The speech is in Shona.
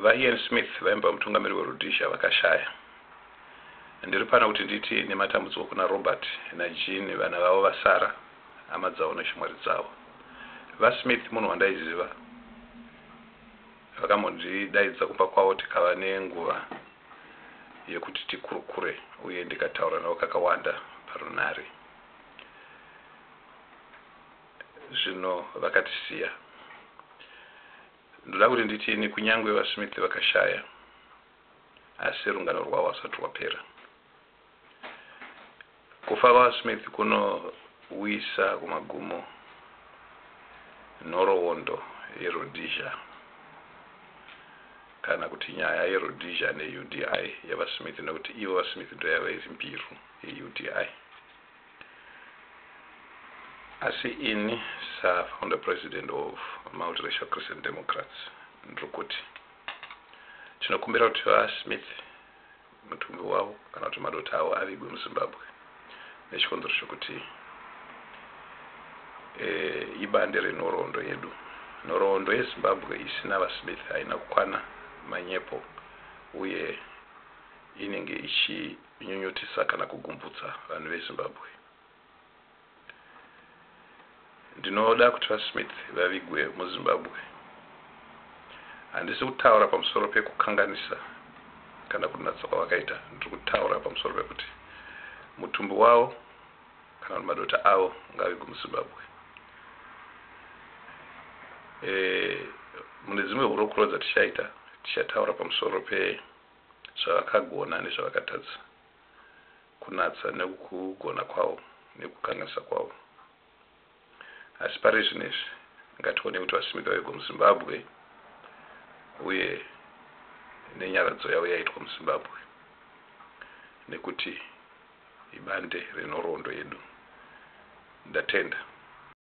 Ian Smith vaimba mutungamiri weRhodesia vakashaya. Ndiri pano kuti nditi nematambudziko kuna Robert naJean vana vavo vasara hama dzavo neshamwari dzavo. VaSmith munhu wandaiziva vakambodaidza kumba kwavo tikava nenguva yekuti tikurukure uye ndikataura navo kakawanda parunhare. Zvino vakatisiya. Ndoda kuti nditini kunyangwe vaSmith vakashaya asi rungano rwavo hasati rwapera. Kufa kwaSmith kunowisa kumagumo nhoroondo yeRhodesia kana kuti nyaya yeRhodesia neUDI yavaSmith nekuti ivo vaSmith ndo yava iri mbiru yeUDI. Asi ini founder president of Multiracial Christian Democrats ndikuti tinokumbira kuti vaSmith mutumbi wavo kana kuti madota avo avigwe muZimbabwe nechikonzero chokuti ibande renhoroondo yedu. Nhoroondo yeZimbabwe isina vaSmith haina kukwana manyepo uye inenge ichinyunyutisa kana kugumbutsa vanhu veZimbabwe. Ndinoda kuti vaSmith vavigwe muZimbabwe. Handisi kutaura pamusoro pekukanganisa kana kunatsa kwavakaita, ndiri kutaura pamusoro pekuti mutumbi wavo kana madota avo ngavigwe muZimbabwe. Mune dzimwe hurukuro dzatichaita tichataura pamusoro pezvavakagona nezvavakatadza kunatsa nekugona kwavo nekukanganisa kwavo. Asi pari zvinezvi ngatione kuti vaSmith vavigwe muZimbabwe uye nenyaradzo yavo yaitwa muZimbabwe nekuti ibande renhoroondo yedu. Ndatenda.